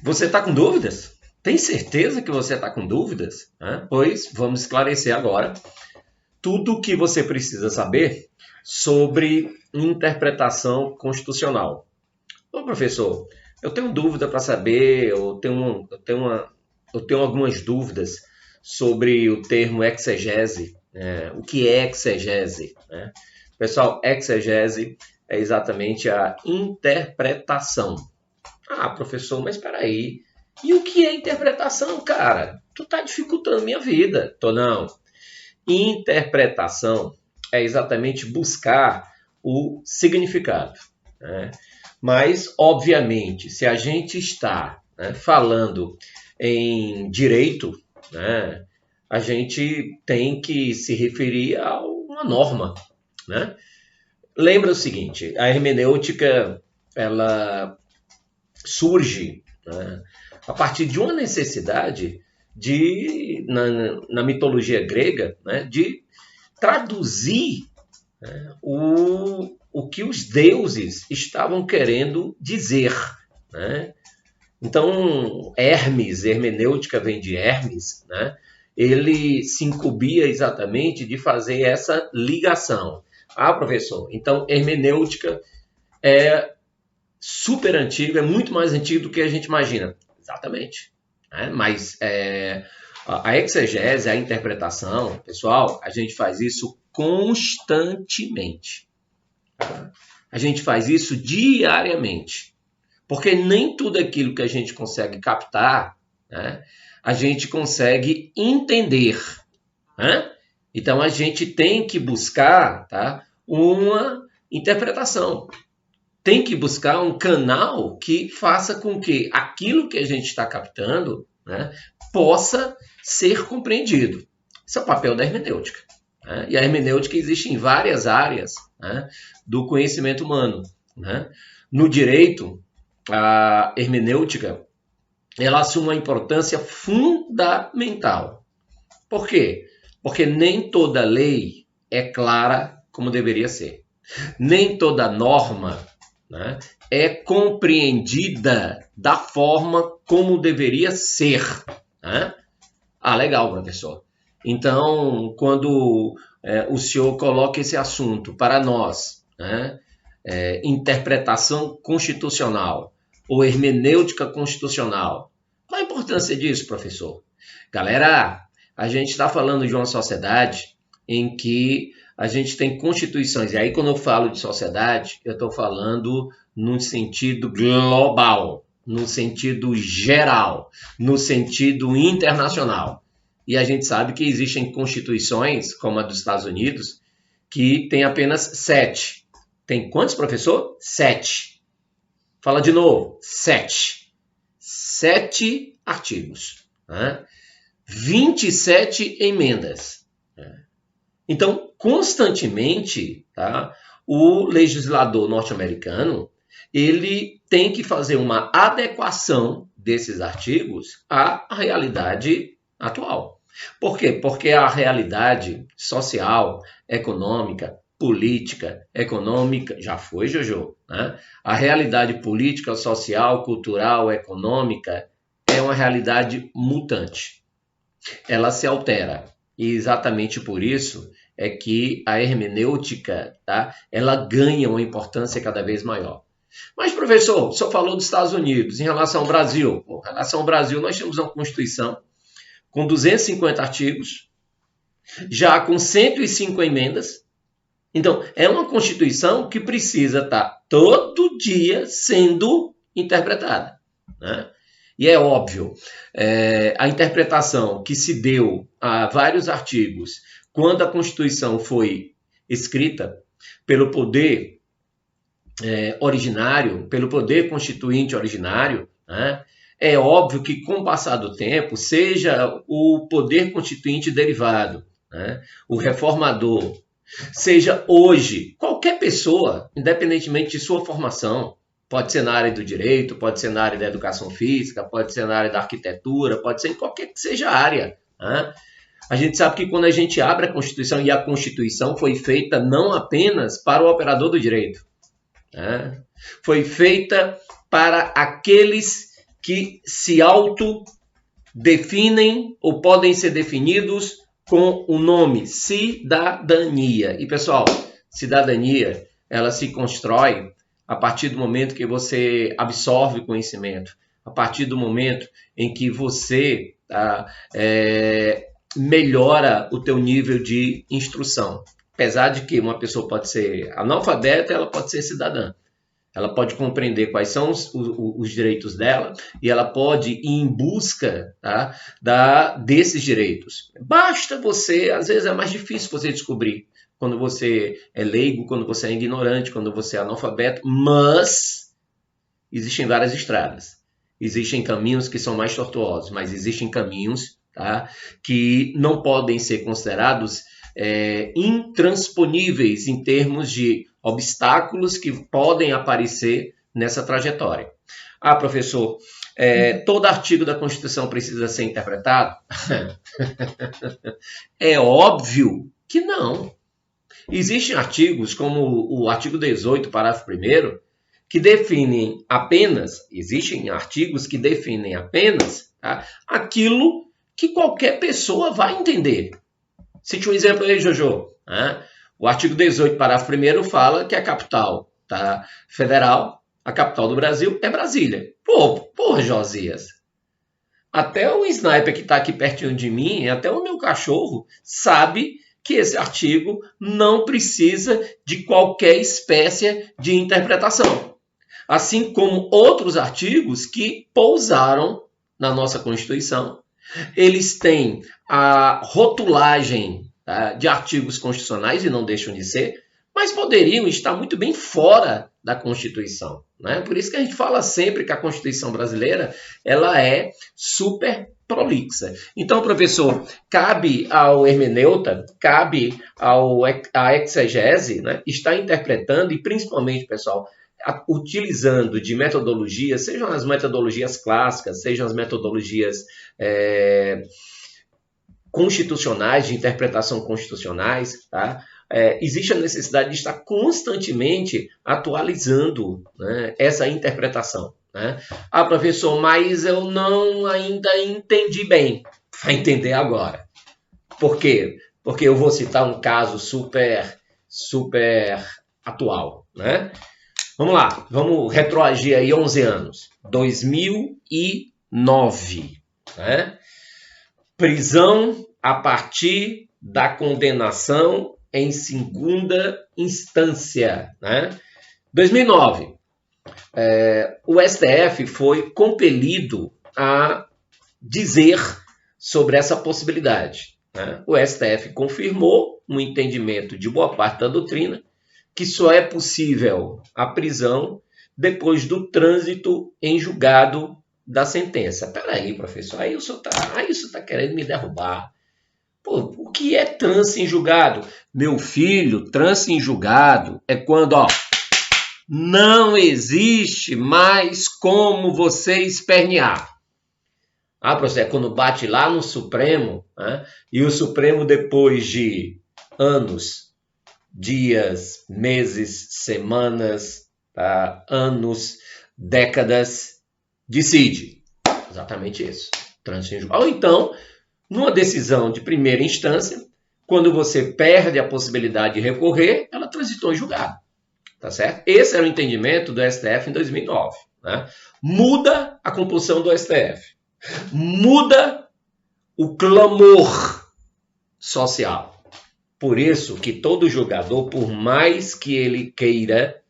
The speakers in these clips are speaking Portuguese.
Você está com dúvidas? Tem certeza que você está com dúvidas? Pois vamos esclarecer agora tudo o que você precisa saber sobre interpretação constitucional. Ô, professor, eu tenho dúvida para saber, eu tenho algumas dúvidas sobre o termo exegese. O que é exegese? Pessoal, exegese é exatamente a interpretação. Ah, professor, mas espera aí. E o que é interpretação, cara? Tu tá dificultando minha vida. Tô não. Interpretação é exatamente buscar o significado. Mas, obviamente, se a gente está falando em direito, a gente tem que se referir a uma norma. Lembra o seguinte, a hermenêutica ela surge a partir de uma necessidade na mitologia grega, de traduzir o que os deuses estavam querendo dizer. Então, Hermes, hermenêutica vem de Hermes, ele se incumbia exatamente de fazer essa ligação. Ah, professor, então hermenêutica é super antigo, é muito mais antigo do que a gente imagina. Exatamente. Mas a exegese, a interpretação, pessoal, a gente faz isso constantemente. A gente faz isso diariamente. Porque nem tudo aquilo que a gente consegue captar, a gente consegue entender. Então, a gente tem que buscar uma interpretação. Tem que buscar um canal que faça com que aquilo que a gente está captando possa ser compreendido. Esse é o papel da hermenêutica. E a hermenêutica existe em várias áreas do conhecimento humano. No direito, a hermenêutica ela assume uma importância fundamental. Por quê? Porque nem toda lei é clara como deveria ser. Nem toda norma é compreendida da forma como deveria ser. Ah, legal, professor. Então, quando o senhor coloca esse assunto para nós, interpretação constitucional ou hermenêutica constitucional, qual a importância disso, professor? Galera, a gente está falando de uma sociedade em que a gente tem constituições. E aí, quando eu falo de sociedade, eu estou falando num sentido global, no sentido geral, no sentido internacional. E a gente sabe que existem constituições, como a dos Estados Unidos, que tem apenas 7. Tem quantos, professor? 7. Fala de novo. 7. 7 artigos. 27 emendas. Então, constantemente, o legislador norte-americano ele tem que fazer uma adequação desses artigos à realidade atual. Por quê? Porque a realidade social, econômica, política, econômica, já foi, Jojo, A realidade política, social, cultural, econômica é uma realidade mutante. Ela se altera. E exatamente por isso é que a hermenêutica ela ganha uma importância cada vez maior. Mas, professor, o senhor falou dos Estados Unidos em relação ao Brasil. Em relação ao Brasil, nós temos uma Constituição com 250 artigos, já com 105 emendas. Então, é uma Constituição que precisa estar todo dia sendo interpretada. E é óbvio, a interpretação que se deu a vários artigos quando a Constituição foi escrita pelo poder originário, pelo poder constituinte originário, é óbvio que com o passar do tempo, seja o poder constituinte derivado, o reformador, seja hoje qualquer pessoa, independentemente de sua formação, pode ser na área do direito, pode ser na área da educação física, pode ser na área da arquitetura, pode ser em qualquer que seja a área. A gente sabe que quando a gente abre a Constituição, e a Constituição foi feita não apenas para o operador do direito, foi feita para aqueles que se autodefinem ou podem ser definidos com o nome cidadania. E, pessoal, cidadania, ela se constrói a partir do momento que você absorve conhecimento, a partir do momento em que você melhora o teu nível de instrução. Apesar de que uma pessoa pode ser analfabeta, ela pode ser cidadã. Ela pode compreender quais são os direitos dela e ela pode ir em busca, tá, desses direitos. Basta você, às vezes é mais difícil você descobrir quando você é leigo, quando você é ignorante, quando você é analfabeto, mas existem várias estradas. Existem caminhos que são mais tortuosos, mas existem caminhos, tá, que não podem ser considerados intransponíveis em termos de obstáculos que podem aparecer nessa trajetória. Ah, professor, todo artigo da Constituição precisa ser interpretado? É óbvio que não. Existem artigos, como o artigo 18, parágrafo 1º, que definem apenas, existem artigos que definem apenas, tá, aquilo que qualquer pessoa vai entender. Cite um exemplo aí, Jojo. O artigo 18, parágrafo 1º, fala que a capital federal, a capital do Brasil, é Brasília. Porra, Josias. Até o sniper que está aqui pertinho de mim, até o meu cachorro, sabe que esse artigo não precisa de qualquer espécie de interpretação. Assim como outros artigos que pousaram na nossa Constituição, eles têm a rotulagem, tá, de artigos constitucionais, e não deixam de ser, mas poderiam estar muito bem fora da Constituição, né? Por isso que a gente fala sempre que a Constituição brasileira ela é super prolixa. Então, professor, cabe ao hermeneuta, cabe à exegese, né, estar interpretando e, principalmente, pessoal, utilizando de metodologias, sejam as metodologias clássicas, sejam as metodologias constitucionais, de interpretação constitucionais, tá? Existe a necessidade de estar constantemente atualizando, né, essa interpretação, né? Ah, professor, mas eu não ainda entendi bem. Vai entender agora. Por quê? Porque eu vou citar um caso super atual, né? Vamos lá, vamos retroagir aí 11 anos. 2009, né? Prisão a partir da condenação em segunda instância, né? 2009, o STF foi compelido a dizer sobre essa possibilidade, né? O STF confirmou um entendimento de boa parte da doutrina que só é possível a prisão depois do trânsito em julgado da sentença. Peraí, professor, aí o senhor está querendo me derrubar. Pô, o que é trânsito em julgado? Meu filho, trânsito em julgado é quando, não existe mais como você espernear. Ah, professor, é quando bate lá no Supremo, né? E o Supremo, depois de anos, dias, meses, semanas, anos, décadas, decide. Exatamente isso. Trânsito em julgado. Ou então, numa decisão de primeira instância, quando você perde a possibilidade de recorrer, ela transitou em julgado. Tá certo? Esse era o entendimento do STF em 2009. Né? Muda a composição do STF. Muda o clamor social. Por isso que todo julgador, por mais que ele queira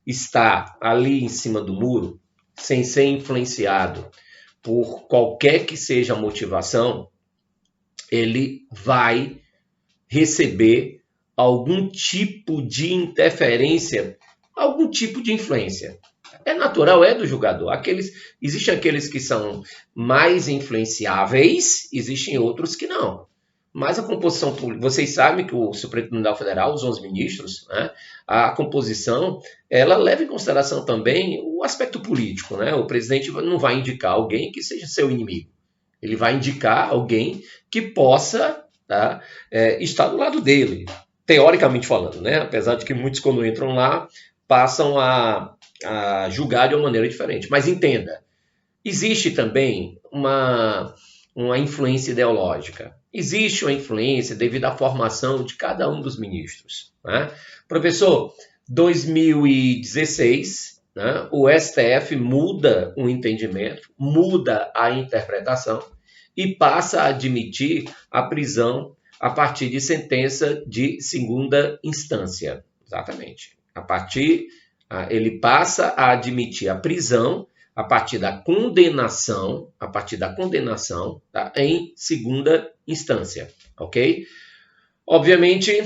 estar ali em cima do muro, sem ser influenciado por qualquer que seja a motivação, ele vai receber algum tipo de interferência, algum tipo de influência. É natural, é do julgador. Existem aqueles que são mais influenciáveis, existem outros que não. Mas a composição pública, vocês sabem que o Supremo Tribunal Federal, os 11 ministros, né, a composição, ela leva em consideração também o aspecto político, né? O presidente não vai indicar alguém que seja seu inimigo. Ele vai indicar alguém que possa, tá, estar do lado dele, teoricamente falando, né? Apesar de que muitos, quando entram lá, passam a julgar de uma maneira diferente. Mas entenda, existe também uma influência ideológica. Existe uma influência devido à formação de cada um dos ministros, né? Professor, 2016, né, o STF muda o entendimento, muda a interpretação e passa a admitir a prisão a partir de sentença de segunda instância. Exatamente. Ele passa a admitir a prisão a partir da condenação, tá, em segunda instância, ok? Obviamente,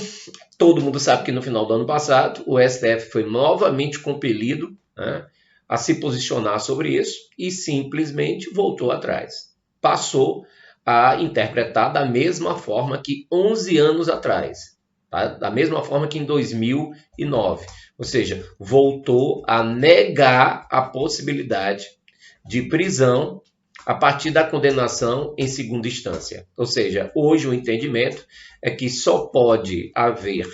todo mundo sabe que no final do ano passado, o STF foi novamente compelido, né, a se posicionar sobre isso e simplesmente voltou atrás. Passou a interpretar da mesma forma que 11 anos atrás, tá? Da mesma forma que em 2009. Ou seja, voltou a negar a possibilidade de prisão a partir da condenação em segunda instância. Ou seja, hoje o entendimento é que só pode haver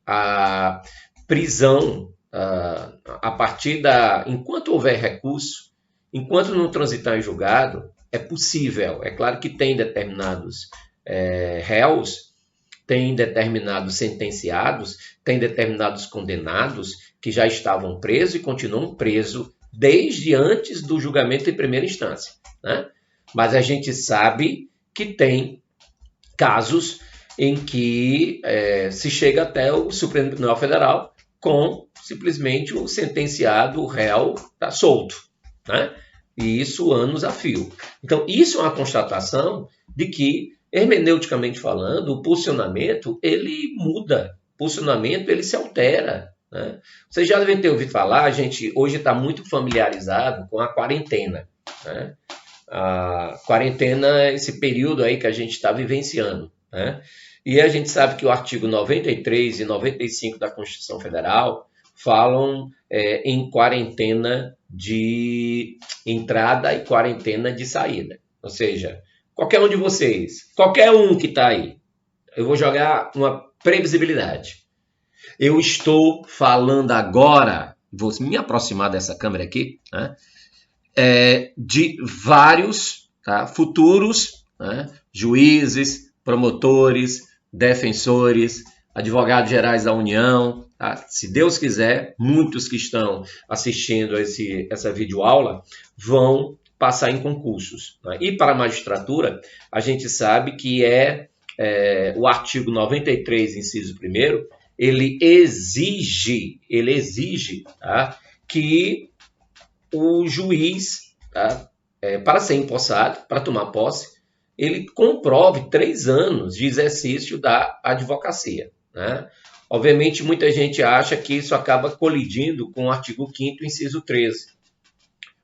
a prisão a partir enquanto houver recurso, enquanto não transitar em julgado, é possível. É claro que tem determinados réus, tem determinados sentenciados, tem determinados condenados que já estavam presos e continuam presos desde antes do julgamento em primeira instância, né? Mas a gente sabe que tem casos em que se chega até o Supremo Tribunal Federal com simplesmente o sentenciado, o réu, está solto, né? E isso anos a fio. Então, isso é uma constatação de que, hermeneuticamente falando, o posicionamento ele muda, o posicionamento ele se altera, né? Vocês já devem ter ouvido falar, a gente hoje está muito familiarizado com a quarentena, né? A quarentena é esse período aí que a gente está vivenciando, né? E a gente sabe que o artigo 93 e 95 da Constituição Federal falam em quarentena de entrada e quarentena de saída. Ou seja, qualquer um de vocês, qualquer um que está aí, eu vou jogar uma previsibilidade. Eu estou falando agora, vou me aproximar dessa câmera aqui, né, de vários, tá, futuros, né, juízes, promotores, defensores, advogados gerais da União, tá? Se Deus quiser, muitos que estão assistindo essa videoaula vão passar em concursos, né? E para a magistratura, a gente sabe que o artigo 93, inciso 1º, ele exige, tá, que o juiz, tá, para ser empossado, para tomar posse, ele comprove 3 anos de exercício da advocacia, né? Obviamente, muita gente acha que isso acaba colidindo com o artigo 5º, inciso 13.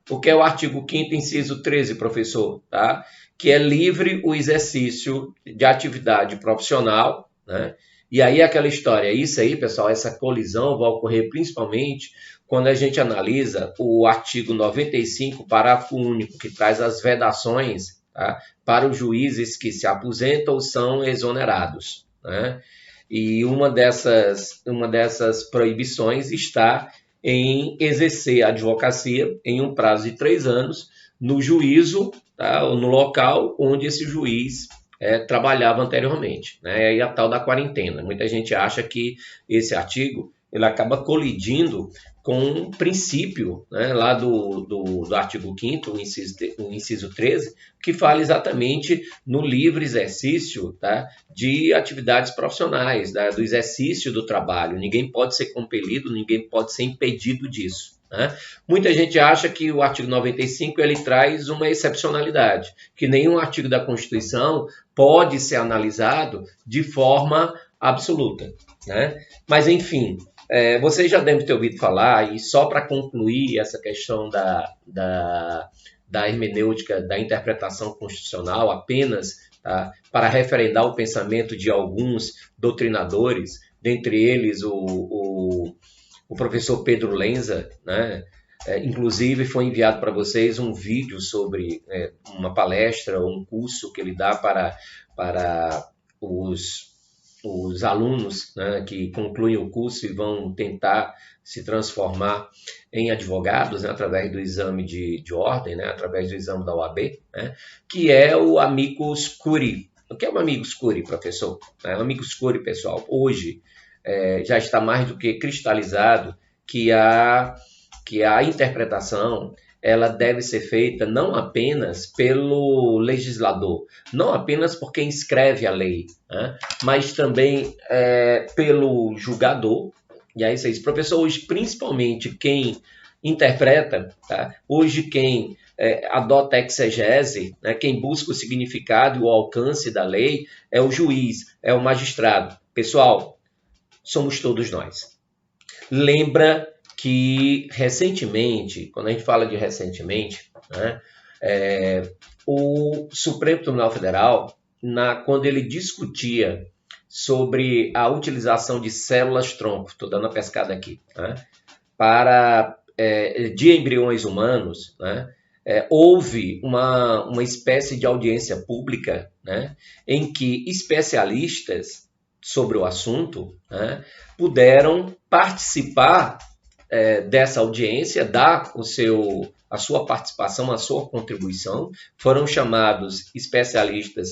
O que é o artigo 5º, inciso 13, professor? Tá? Que é livre o exercício de atividade profissional, né? E aí aquela história, isso aí, pessoal, essa colisão vai ocorrer principalmente quando a gente analisa o artigo 95, parágrafo único, que traz as vedações, tá, para os juízes que se aposentam ou são exonerados, né? E uma dessas proibições está em exercer a advocacia em um prazo de 3 anos no juízo, tá, ou no local onde esse juiz trabalhava anteriormente, né? E a tal da quarentena. Muita gente acha que esse artigo ele acaba colidindo com um princípio, né, lá do artigo 5º, o inciso 13, que fala exatamente no livre exercício, tá, de atividades profissionais, do exercício do trabalho. Ninguém pode ser compelido, ninguém pode ser impedido disso, né? Muita gente acha que o artigo 95 ele traz uma excepcionalidade, que nenhum artigo da Constituição pode ser analisado de forma absoluta, né? Mas, enfim, vocês já devem ter ouvido falar, e só para concluir essa questão da hermenêutica, da interpretação constitucional, apenas, tá, para referendar o pensamento de alguns doutrinadores, dentre eles o professor Pedro Lenza, né? Inclusive foi enviado para vocês um vídeo sobre uma palestra ou um curso que ele dá para os os alunos, né, que concluem o curso e vão tentar se transformar em advogados, né, através do exame de ordem, né, através do exame da OAB, né, que é o amicus curiae. O que é o amicus curiae, professor? O amicus curiae, pessoal, hoje já está mais do que cristalizado que a interpretação ela deve ser feita não apenas pelo legislador, não apenas por quem escreve a lei, né? Mas também pelo julgador. E aí vocês, professor, hoje principalmente quem interpreta, tá? Hoje quem adota a exegese, né? Quem busca o significado e o alcance da lei é o juiz, é o magistrado. Pessoal, somos todos nós. Lembra que recentemente, quando a gente fala de recentemente, né, o Supremo Tribunal Federal, quando ele discutia sobre a utilização de células-tronco, estou dando a pescada aqui, né, de embriões humanos, né, houve uma espécie de audiência pública, né, em que especialistas sobre o assunto, né, puderam participar dessa audiência, dar a sua participação, a sua contribuição. Foram chamados especialistas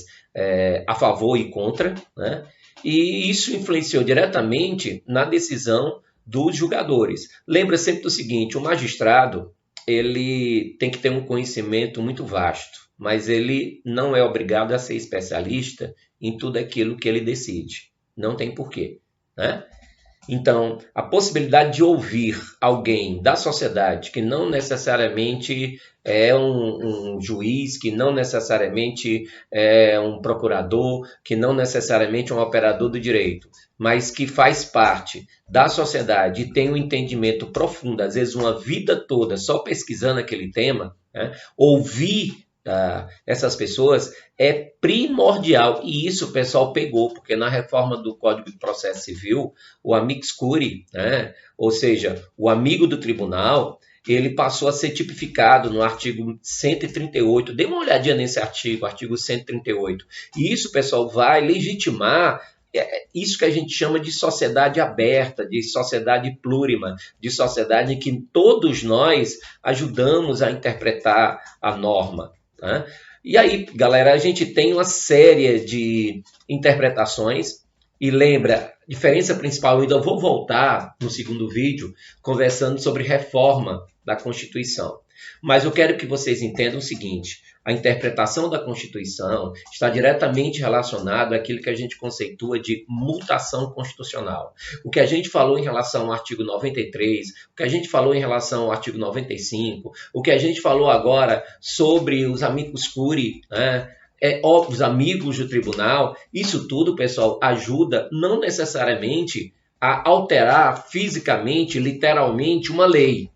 a favor e contra, né, e isso influenciou diretamente na decisão dos julgadores. Lembra sempre do seguinte, o magistrado ele tem que ter um conhecimento muito vasto, mas ele não é obrigado a ser especialista em tudo aquilo que ele decide. Não tem porquê, né? Então, a possibilidade de ouvir alguém da sociedade que não necessariamente é um juiz, que não necessariamente é um procurador, que não necessariamente é um operador do direito, mas que faz parte da sociedade e tem um entendimento profundo, às vezes uma vida toda só pesquisando aquele tema, né? Ouvir essas pessoas é primordial, e isso o pessoal pegou, porque na reforma do Código de Processo Civil, o amicus curiae, né, ou seja, o amigo do tribunal, ele passou a ser tipificado no artigo 138, dê uma olhadinha nesse artigo 138, e isso, pessoal, vai legitimar isso que a gente chama de sociedade aberta, de sociedade plurima, de sociedade em que todos nós ajudamos a interpretar a norma. Né? E aí, galera, a gente tem uma série de interpretações e lembra, a diferença principal, eu ainda vou voltar no segundo vídeo conversando sobre reforma da Constituição. Mas eu quero que vocês entendam o seguinte, a interpretação da Constituição está diretamente relacionada àquilo que a gente conceitua de mutação constitucional. O que a gente falou em relação ao artigo 93, o que a gente falou em relação ao artigo 95, o que a gente falou agora sobre os amicus curiae, né? Os amigos do tribunal, isso tudo, pessoal, ajuda não necessariamente a alterar fisicamente, literalmente, uma lei,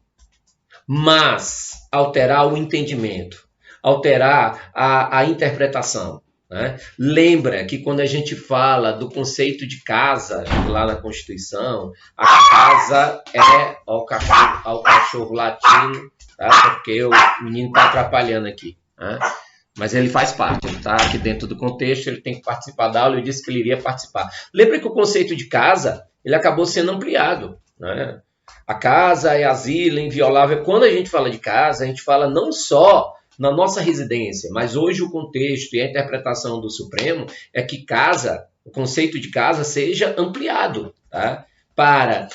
mas alterar o entendimento, alterar a interpretação. Né? Lembra que quando a gente fala do conceito de casa lá na Constituição, a casa é ao cachorro latindo, tá? Porque o menino está atrapalhando aqui. Né? Mas ele faz parte, ele está aqui dentro do contexto, ele tem que participar da aula, eu disse que ele iria participar. Lembra que o conceito de casa ele acabou sendo ampliado. Né? A casa é asilo inviolável. Quando a gente fala de casa, a gente fala não só na nossa residência, mas hoje o contexto e a interpretação do Supremo é que casa, o conceito de casa seja ampliado, tá? Para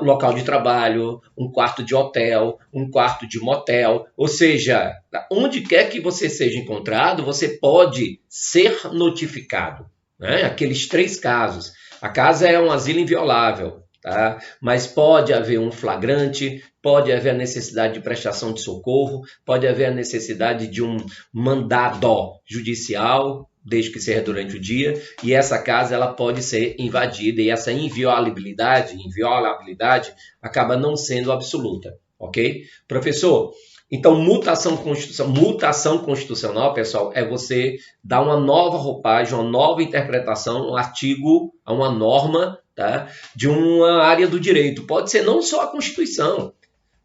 local de trabalho, um quarto de hotel, um quarto de motel, ou seja, onde quer que você seja encontrado, você pode ser notificado. Né? Aqueles 3 casos. A casa é um asilo inviolável, tá? Mas pode haver um flagrante, pode haver a necessidade de prestação de socorro, pode haver a necessidade de um mandado judicial, desde que seja durante o dia, e essa casa ela pode ser invadida, e essa inviolabilidade acaba não sendo absoluta, ok? Professor, então mutação constitucional, pessoal, é você dar uma nova roupagem, uma nova interpretação, um artigo, a uma norma, tá? De uma área do direito. Pode ser não só a Constituição,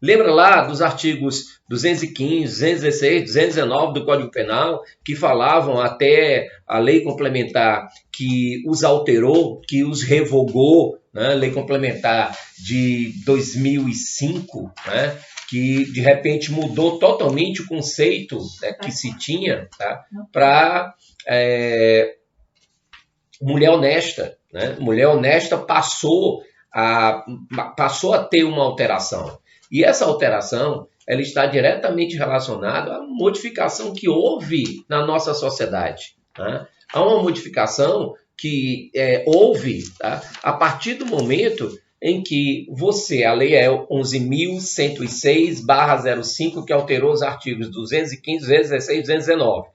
Lembra lá dos artigos 215, 216, 219 do Código Penal, que falavam até a lei complementar que os alterou, que os revogou, né? Lei complementar de 2005, né? Que de repente mudou totalmente o conceito, né, que se tinha, tá? Para mulher honesta. Né? Mulher honesta passou a ter uma alteração. E essa alteração ela está diretamente relacionada à modificação que houve na nossa sociedade. Tá? Há uma modificação que houve, tá? A partir do momento em que a lei é 11.106/05, que alterou os artigos 215, 216 e 219,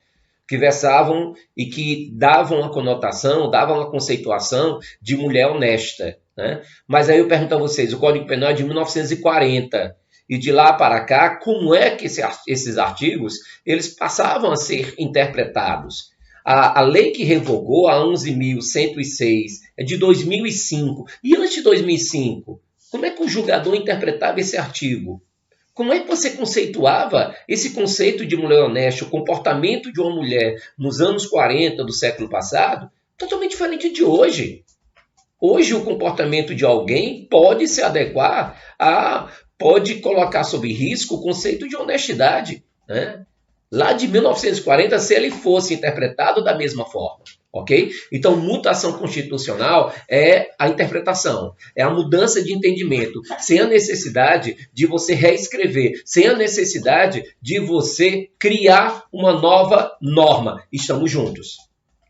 que versavam e que davam uma conotação, davam uma conceituação de mulher honesta. Né? Mas aí eu pergunto a vocês, o Código Penal é de 1940, e de lá para cá, como é que esses artigos eles passavam a ser interpretados? A lei que revogou, a 11.106, é de 2005. E antes de 2005, como é que o julgador interpretava esse artigo? Como é que você conceituava esse conceito de mulher honesta, o comportamento de uma mulher nos anos 40 do século passado? Totalmente diferente de hoje. Hoje, o comportamento de alguém pode se adequar pode colocar sob risco o conceito de honestidade, né? Lá de 1940, se ele fosse interpretado da mesma forma, ok? Então, mutação constitucional é a interpretação, é a mudança de entendimento, sem a necessidade de você reescrever, sem a necessidade de você criar uma nova norma. Estamos juntos.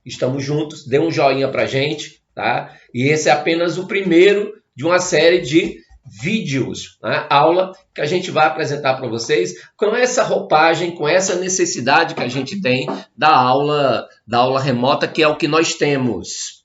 Estamos juntos. Dê um joinha pra gente, tá? E esse é apenas o primeiro de uma série de vídeos, né? Aula que a gente vai apresentar para vocês com essa roupagem, com essa necessidade que a gente tem da aula remota, que é o que nós temos,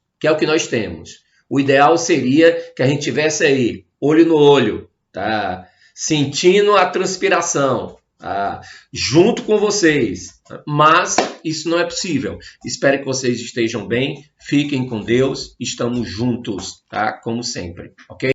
O ideal seria que a gente tivesse aí, olho no olho, tá? Sentindo a transpiração, tá? Junto com vocês, mas isso não é possível. Espero que vocês estejam bem, fiquem com Deus, estamos juntos, tá? Como sempre, ok?